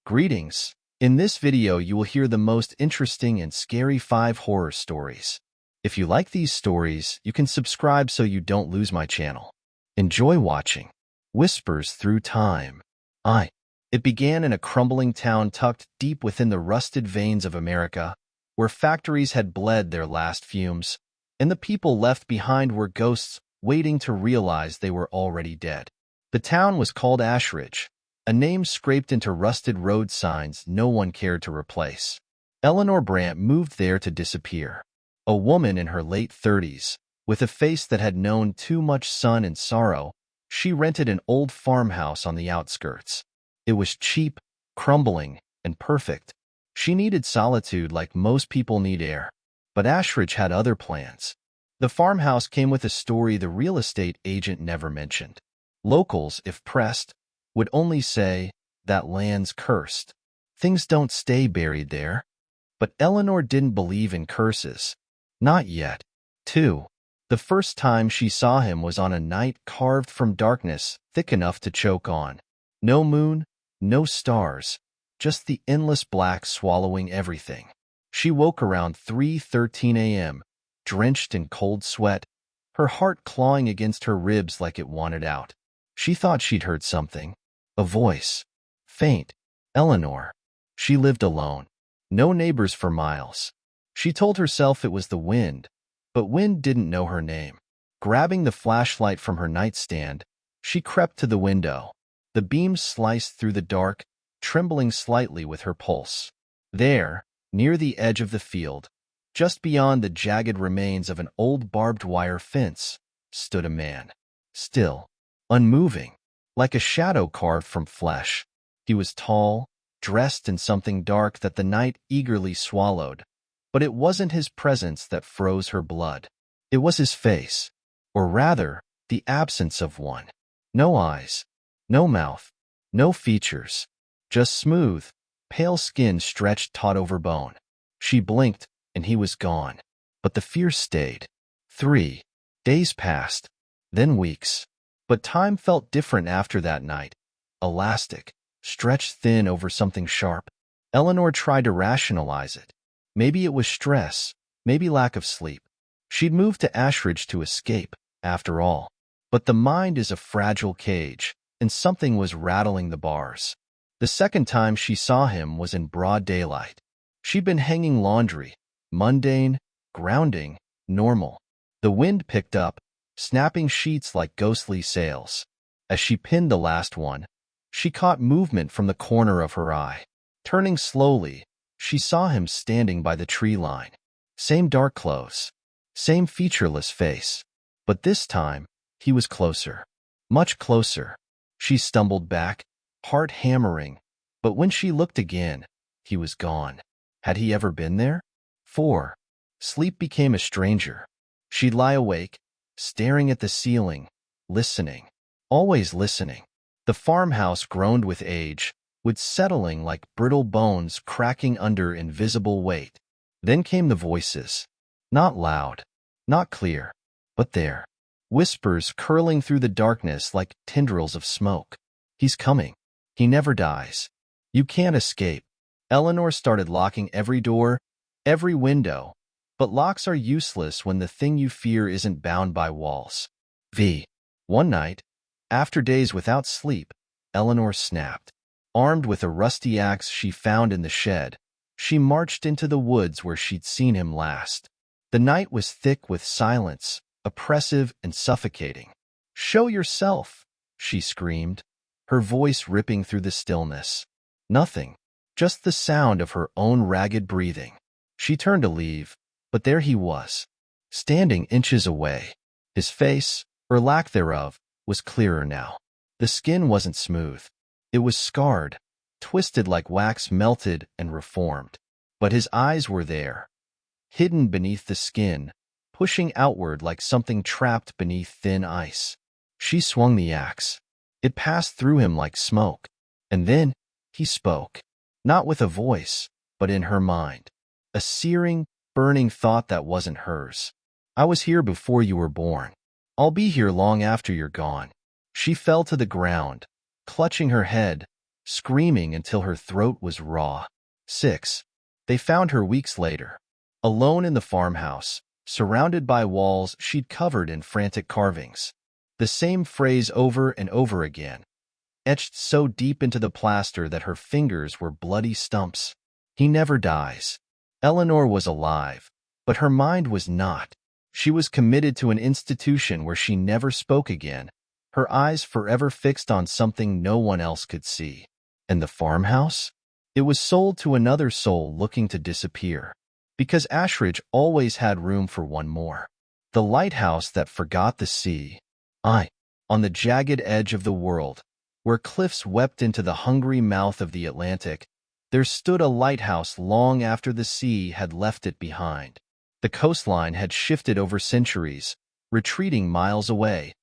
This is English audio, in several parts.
Greetings. In this video, you will hear the most interesting and scary 5 horror stories. If you like these stories, you can subscribe so you don't lose my channel. Enjoy watching. Whispers Through Time. It began in a crumbling town tucked deep within the rusted veins of America, where factories had bled their last fumes, and the people left behind were ghosts waiting to realize they were already dead. The town was called Ashridge, a name scraped into rusted road signs no one cared to replace. Eleanor Brandt moved there to disappear. A woman in her late 30s, with a face that had known too much sun and sorrow, she rented an old farmhouse on the outskirts. It was cheap, crumbling, and perfect. She needed solitude like most people need air. But Ashridge had other plans. The farmhouse came with a story the real estate agent never mentioned. Locals, if pressed, would only say, "That land's cursed. Things don't stay buried there." But Eleanor didn't believe in curses. Not yet. 2. The first time she saw him was on a night carved from darkness thick enough to choke on. No moon, no stars, just the endless black swallowing everything. She woke around 3:13 a.m., drenched in cold sweat, her heart clawing against her ribs like it wanted out. She thought she'd heard something. A voice. Faint. Eleanor. She lived alone. No neighbors for miles. She told herself it was the wind, but wind didn't know her name. Grabbing the flashlight from her nightstand, she crept to the window. The beam sliced through the dark, trembling slightly with her pulse. There, near the edge of the field, just beyond the jagged remains of an old barbed wire fence, stood a man. Still, unmoving, like a shadow carved from flesh. He was tall, dressed in something dark that the night eagerly swallowed, but it wasn't his presence that froze her blood. It was his face, or rather, the absence of one. No eyes, no mouth, no features, just smooth, pale skin stretched taut over bone. She blinked, and he was gone. But the fear stayed. 3 days passed, then weeks. But time felt different after that night. Elastic, stretched thin over something sharp. Eleanor tried to rationalize it. Maybe it was stress, maybe lack of sleep. She'd moved to Ashridge to escape, after all. But the mind is a fragile cage, and something was rattling the bars. The second time she saw him was in broad daylight. She'd been hanging laundry, mundane, grounding, normal. The wind picked up, snapping sheets like ghostly sails. As she pinned the last one, she caught movement from the corner of her eye. Turning slowly, she saw him standing by the tree line. Same dark clothes, same featureless face. But this time, he was closer. Much closer. She stumbled back, heart hammering, but when she looked again, he was gone. Had he ever been there? 4. Sleep became a stranger. She'd lie awake, staring at the ceiling, listening, always listening. The farmhouse groaned with age, with settling like brittle bones cracking under invisible weight. Then came the voices. Not loud, not clear, but there. Whispers curling through the darkness like tendrils of smoke. He's coming. He never dies. You can't escape. Eleanor started locking every door, every window, but locks are useless when the thing you fear isn't bound by walls. One night, after days without sleep, Eleanor snapped. Armed with a rusty axe she found in the shed, she marched into the woods where she'd seen him last. The night was thick with silence, oppressive and suffocating. "Show yourself," she screamed, her voice ripping through the stillness. Nothing, just the sound of her own ragged breathing. She turned to leave, but there he was, standing inches away. His face, or lack thereof, was clearer now. The skin wasn't smooth. It was scarred, twisted like wax melted and reformed. But his eyes were there, hidden beneath the skin, pushing outward like something trapped beneath thin ice. She swung the axe. It passed through him like smoke. And then he spoke, not with a voice, but in her mind. A searing, burning thought that wasn't hers. "I was here before you were born. I'll be here long after you're gone." She fell to the ground, clutching her head, screaming until her throat was raw. 6. They found her weeks later, alone in the farmhouse, surrounded by walls she'd covered in frantic carvings. The same phrase over and over again, etched so deep into the plaster that her fingers were bloody stumps. He never dies. Eleanor was alive, but her mind was not. She was committed to an institution where she never spoke again, her eyes forever fixed on something no one else could see. And the farmhouse? It was sold to another soul looking to disappear, because Ashridge always had room for one more. The lighthouse that forgot the sea. On the jagged edge of the world, where cliffs wept into the hungry mouth of the Atlantic, there stood a lighthouse long after the sea had left it behind. The coastline had shifted over centuries, retreating miles away,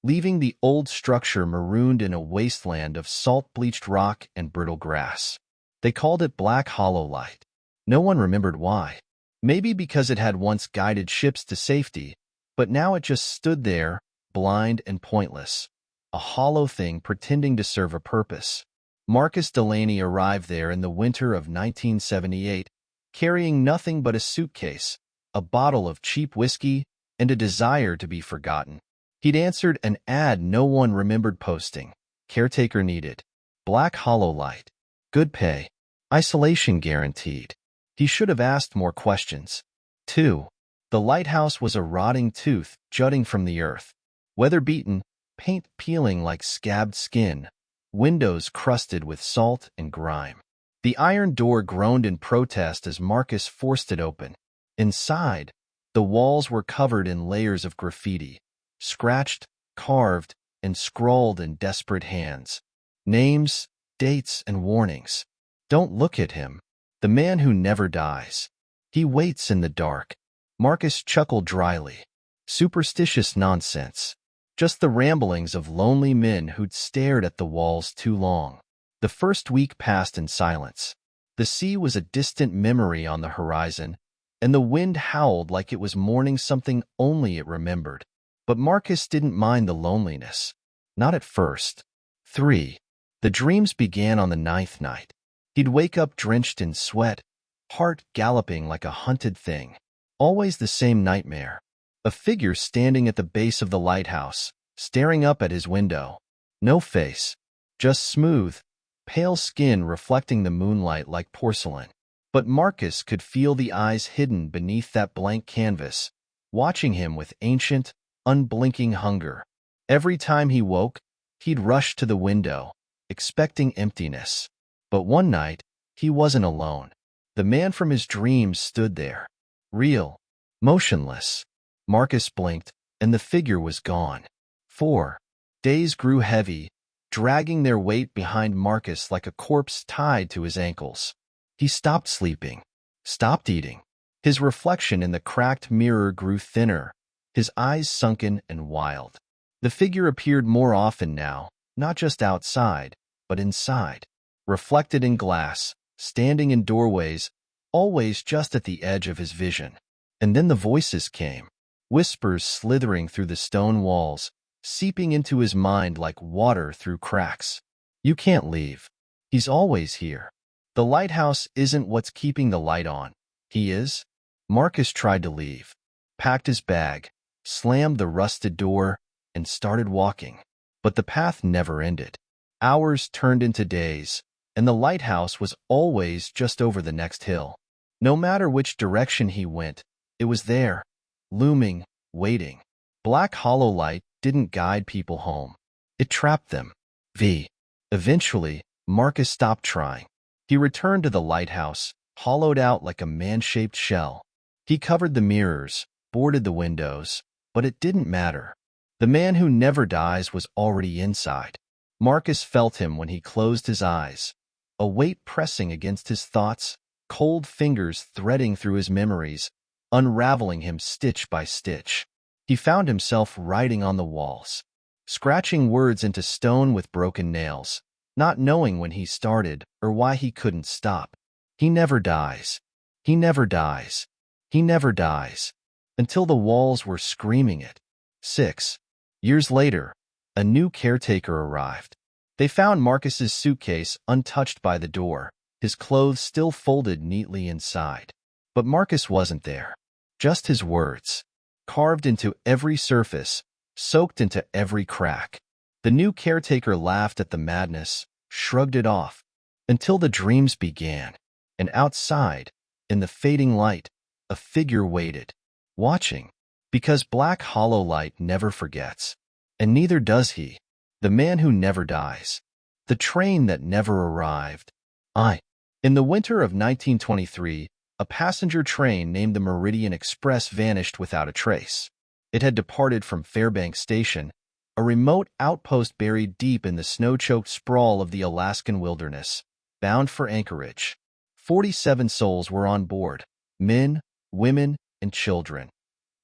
leaving the old structure marooned in a wasteland of salt-bleached rock and brittle grass. They called it Black Hollow Light. No one remembered why. Maybe because it had once guided ships to safety, but now it just stood there, blind and pointless, a hollow thing pretending to serve a purpose. Marcus Delaney arrived there in the winter of 1978, carrying nothing but a suitcase, a bottle of cheap whiskey, and a desire to be forgotten. He'd answered an ad no one remembered posting. Caretaker needed. Black Hollow Light. Good pay. Isolation guaranteed. He should have asked more questions. 2. The lighthouse was a rotting tooth jutting from the earth. Weather-beaten, paint peeling like scabbed skin, windows crusted with salt and grime. The iron door groaned in protest as Marcus forced it open. Inside, the walls were covered in layers of graffiti, scratched, carved, and scrawled in desperate hands. Names, dates, and warnings. Don't look at him. The man who never dies. He waits in the dark. Marcus chuckled dryly. Superstitious nonsense. Just the ramblings of lonely men who'd stared at the walls too long. The first week passed in silence. The sea was a distant memory on the horizon, and the wind howled like it was mourning something only it remembered. But Marcus didn't mind the loneliness. Not at first. 3. The dreams began on the 9th night. He'd wake up drenched in sweat, heart galloping like a hunted thing. Always the same nightmare. A figure standing at the base of the lighthouse, staring up at his window. No face, just smooth, pale skin reflecting the moonlight like porcelain. But Marcus could feel the eyes hidden beneath that blank canvas, watching him with ancient, unblinking hunger. Every time he woke, he'd rush to the window, expecting emptiness. But one night, he wasn't alone. The man from his dreams stood there, real, motionless. Marcus blinked, and the figure was gone. 4. Days grew heavy, dragging their weight behind Marcus like a corpse tied to his ankles. He stopped sleeping, stopped eating. His reflection in the cracked mirror grew thinner, his eyes sunken and wild. The figure appeared more often now, not just outside, but inside, reflected in glass, standing in doorways, always just at the edge of his vision. And then the voices came, whispers slithering through the stone walls, seeping into his mind like water through cracks. You can't leave. He's always here. The lighthouse isn't what's keeping the light on. He is. Marcus tried to leave, packed his bag, slammed the rusted door, and started walking. But the path never ended. Hours turned into days, and the lighthouse was always just over the next hill. No matter which direction he went, it was there, looming, waiting. Black Hollow Light didn't guide people home. It trapped them. Eventually, Marcus stopped trying. He returned to the lighthouse, hollowed out like a man-shaped shell. He covered the mirrors, boarded the windows, but it didn't matter. The man who never dies was already inside. Marcus felt him when he closed his eyes, a weight pressing against his thoughts, cold fingers threading through his memories, unraveling him stitch by stitch. He found himself writing on the walls, scratching words into stone with broken nails, not knowing when he started or why he couldn't stop. He never dies. He never dies. He never dies. Until the walls were screaming it. 6. Years later, a new caretaker arrived. They found Marcus's suitcase untouched by the door, his clothes still folded neatly inside. But Marcus wasn't there. Just his words, carved into every surface, soaked into every crack. The new caretaker laughed at the madness, shrugged it off, until the dreams began. And outside, in the fading light, a figure waited, watching, because black hollow light never forgets. And neither does he, the man who never dies, the train that never arrived. In the winter of 1923, a passenger train named the Meridian Express vanished without a trace. It had departed from Fairbanks Station, a remote outpost buried deep in the snow-choked sprawl of the Alaskan wilderness, bound for Anchorage. 47 souls were on board, men, women, and children,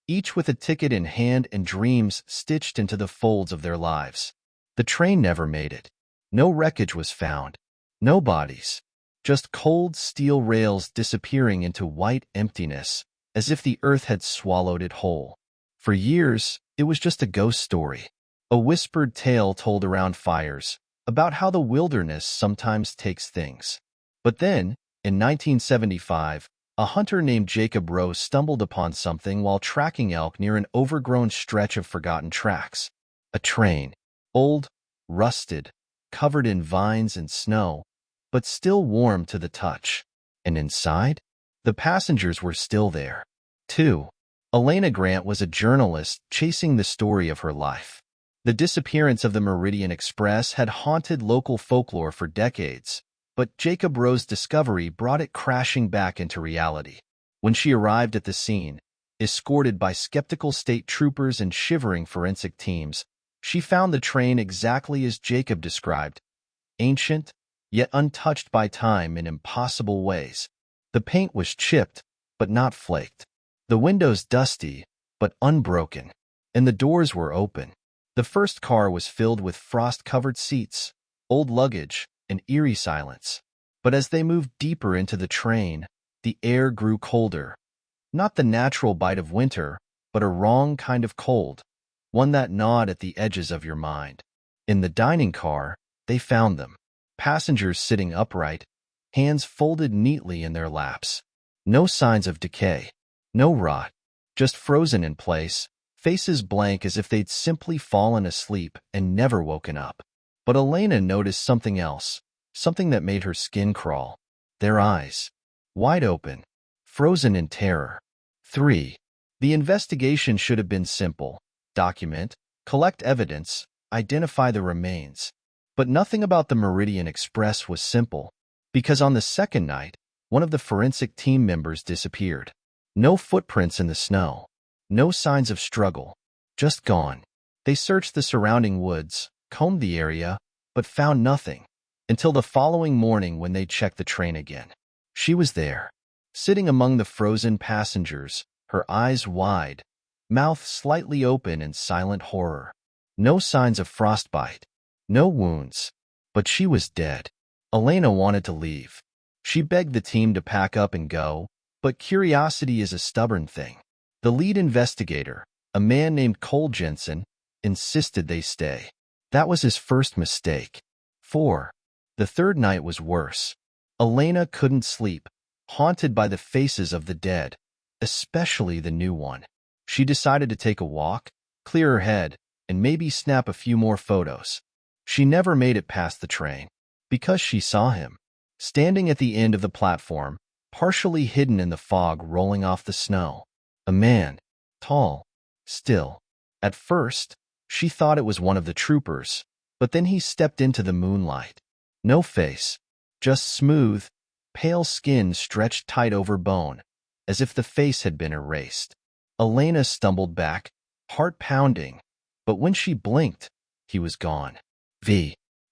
each with a ticket in hand and dreams stitched into the folds of their lives. The train never made it. No wreckage was found. No bodies. Just cold steel rails disappearing into white emptiness, as if the earth had swallowed it whole. For years, it was just a ghost story, a whispered tale told around fires, about how the wilderness sometimes takes things. But then, in 1975, a hunter named Jacob Rose stumbled upon something while tracking elk near an overgrown stretch of forgotten tracks. A train, old, rusted, covered in vines and snow, but still warm to the touch. And inside, the passengers were still there, too. Elena Grant was a journalist chasing the story of her life. The disappearance of the Meridian Express had haunted local folklore for decades, but Jacob Rose's discovery brought it crashing back into reality. When she arrived at the scene, escorted by skeptical state troopers and shivering forensic teams, she found the train exactly as Jacob described, ancient, yet untouched by time in impossible ways. The paint was chipped, but not flaked. The windows dusty, but unbroken. And the doors were open. The first car was filled with frost-covered seats, old luggage, and eerie silence. But as they moved deeper into the train, the air grew colder. Not the natural bite of winter, but a wrong kind of cold, one that gnawed at the edges of your mind. In the dining car, they found them. Passengers sitting upright, hands folded neatly in their laps. No signs of decay, no rot, just frozen in place, faces blank as if they'd simply fallen asleep and never woken up. But Elena noticed something else, something that made her skin crawl. Their eyes, wide open, frozen in terror. 3. The investigation should have been simple. Document, collect evidence, identify the remains. But nothing about the Meridian Express was simple, because on the second night, one of the forensic team members disappeared. No footprints in the snow, no signs of struggle, just gone. They searched the surrounding woods, combed the area, but found nothing, until the following morning when they checked the train again. She was there, sitting among the frozen passengers, her eyes wide, mouth slightly open in silent horror. No signs of frostbite. No wounds, but she was dead. Elena wanted to leave. She begged the team to pack up and go, but curiosity is a stubborn thing. The lead investigator, a man named Cole Jensen, insisted they stay. That was his first mistake. 4. The third night was worse. Elena couldn't sleep, haunted by the faces of the dead, especially the new one. She decided to take a walk, clear her head, and maybe snap a few more photos. She never made it past the train, because she saw him, standing at the end of the platform, partially hidden in the fog rolling off the snow. A man, tall, still. At first, she thought it was one of the troopers, but then he stepped into the moonlight. No face, just smooth, pale skin stretched tight over bone, as if the face had been erased. Elena stumbled back, heart pounding, but when she blinked, he was gone.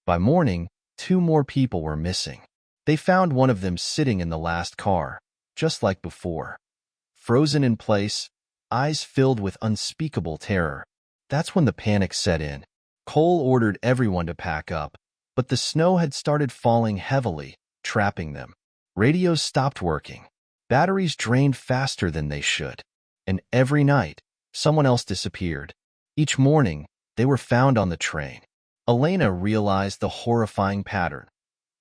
By morning, 2 more people were missing. They found one of them sitting in the last car, just like before. Frozen in place, eyes filled with unspeakable terror. That's when the panic set in. Cole ordered everyone to pack up, but the snow had started falling heavily, trapping them. Radios stopped working. Batteries drained faster than they should. And every night, someone else disappeared. Each morning, they were found on the train. Elena realized the horrifying pattern.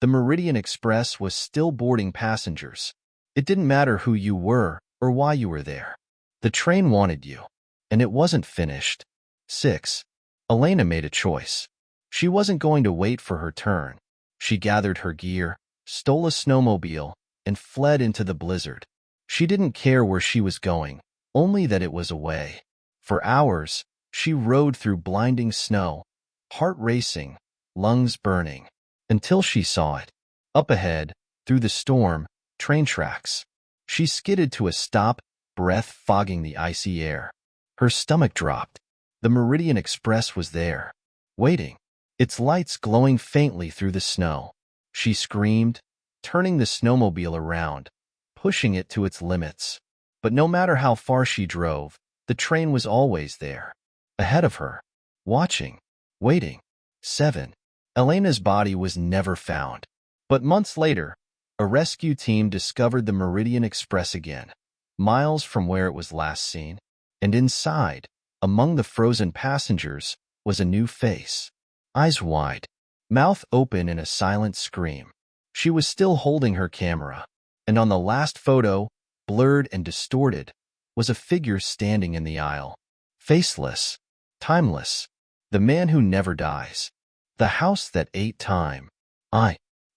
The Meridian Express was still boarding passengers. It didn't matter who you were or why you were there. The train wanted you, and it wasn't finished. 6. Elena made a choice. She wasn't going to wait for her turn. She gathered her gear, stole a snowmobile, and fled into the blizzard. She didn't care where she was going, only that it was away. For hours, she rode through blinding snow, heart racing, lungs burning, until she saw it. Up ahead, through the storm, train tracks. She skidded to a stop, breath fogging the icy air. Her stomach dropped. The Meridian Express was there, waiting, its lights glowing faintly through the snow. She screamed, turning the snowmobile around, pushing it to its limits. But no matter how far she drove, the train was always there, ahead of her, watching, waiting. 7. Elena's body was never found. But months later, a rescue team discovered the Meridian Express again, miles from where it was last seen. And inside, among the frozen passengers, was a new face. Eyes wide, mouth open in a silent scream. She was still holding her camera, and on the last photo, blurred and distorted, was a figure standing in the aisle. Faceless, timeless, the man who never dies. The house that ate time.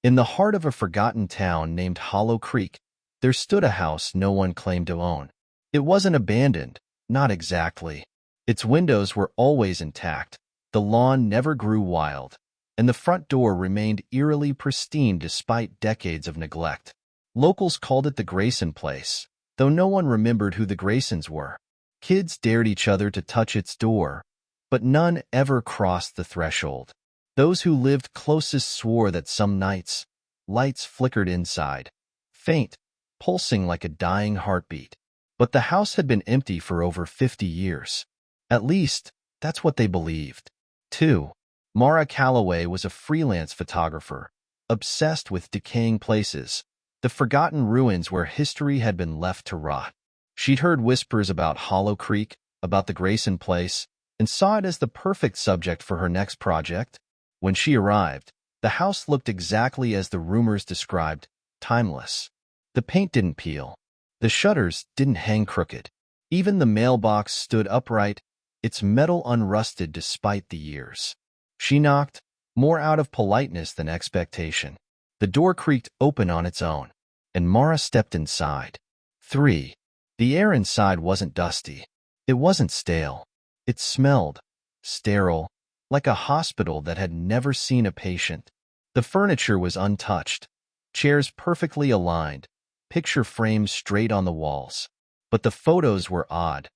In the heart of a forgotten town named Hollow Creek, there stood a house no one claimed to own. It wasn't abandoned, not exactly. Its windows were always intact, the lawn never grew wild, and the front door remained eerily pristine despite decades of neglect. Locals called it the Grayson Place, though no one remembered who the Graysons were. Kids dared each other to touch its door, but none ever crossed the threshold. Those who lived closest swore that some nights, lights flickered inside, faint, pulsing like a dying heartbeat. But the house had been empty for over 50 years. At least, that's what they believed. 2. Mara Calloway was a freelance photographer, obsessed with decaying places, the forgotten ruins where history had been left to rot. She'd heard whispers about Hollow Creek, about the Grayson Place, and saw it as the perfect subject for her next project. When she arrived, the house looked exactly as the rumors described, timeless. The paint didn't peel. The shutters didn't hang crooked. Even the mailbox stood upright, its metal unrusted despite the years. She knocked, more out of politeness than expectation. The door creaked open on its own, and Mara stepped inside. 3. The air inside wasn't dusty. It wasn't stale. It smelled sterile, like a hospital that had never seen a patient. The furniture was untouched, chairs perfectly aligned, picture frames straight on the walls. But the photos were odd,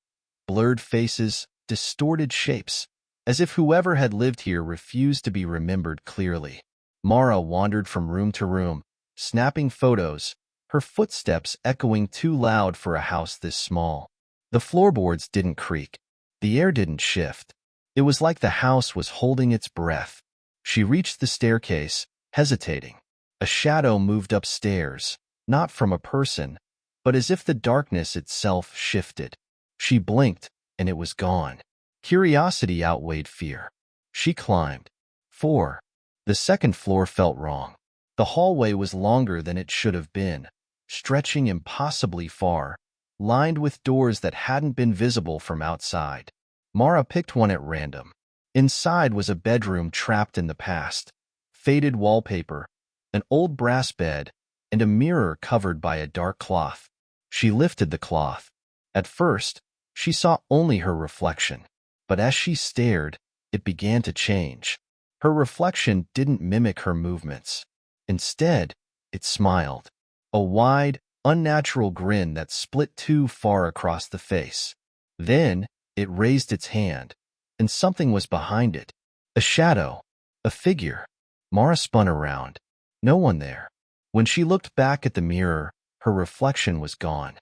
blurred faces, distorted shapes, as if whoever had lived here refused to be remembered clearly. Mara wandered from room to room, snapping photos, her footsteps echoing too loud for a house this small. The floorboards didn't creak. The air didn't shift. It was like the house was holding its breath. She reached the staircase, hesitating. A shadow moved upstairs, not from a person, but as if the darkness itself shifted. She blinked, and it was gone. Curiosity outweighed fear. She climbed. 4. The second floor felt wrong. The hallway was longer than it should have been, stretching impossibly far, lined with doors that hadn't been visible from outside. Mara picked one at random. Inside was a bedroom trapped in the past, faded wallpaper, an old brass bed, and a mirror covered by a dark cloth. She lifted the cloth. At first, she saw only her reflection, but as she stared, it began to change. Her reflection didn't mimic her movements. Instead, it smiled, a wide, unnatural grin that split too far across the face. Then, it raised its hand, and something was behind it. A shadow, a figure. Mara spun around. No one there. When she looked back at the mirror, her reflection was gone.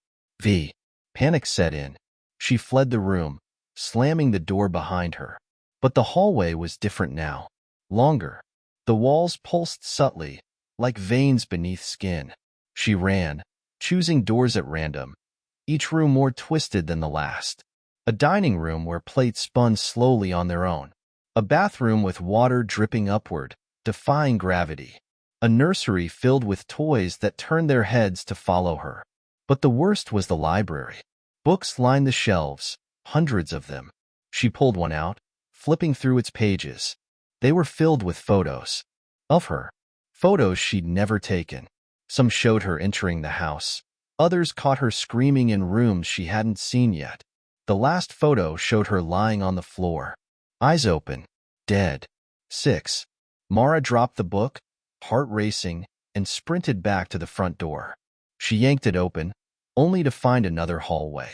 Panic set in. She fled the room, slamming the door behind her. But the hallway was different now. Longer. The walls pulsed subtly, like veins beneath skin. She ran, choosing doors at random, each room more twisted than the last. A dining room where plates spun slowly on their own. A bathroom with water dripping upward, defying gravity. A nursery filled with toys that turned their heads to follow her. But the worst was the library. Books lined the shelves, hundreds of them. She pulled one out, flipping through its pages. They were filled with photos. Of her. Photos she'd never taken. Some showed her entering the house. Others caught her screaming in rooms she hadn't seen yet. The last photo showed her lying on the floor, eyes open, dead. 6. Mara dropped the book, heart racing, and sprinted back to the front door. She yanked it open, only to find another hallway.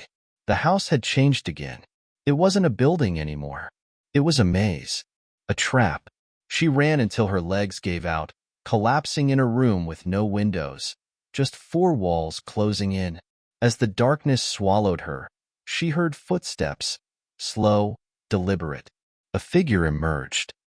The house had changed again. It wasn't a building anymore. It was a maze, a trap. She ran until her legs gave out, collapsing in a room with no windows, just 4 walls closing in. As the darkness swallowed her, she heard footsteps, slow, deliberate. A figure emerged.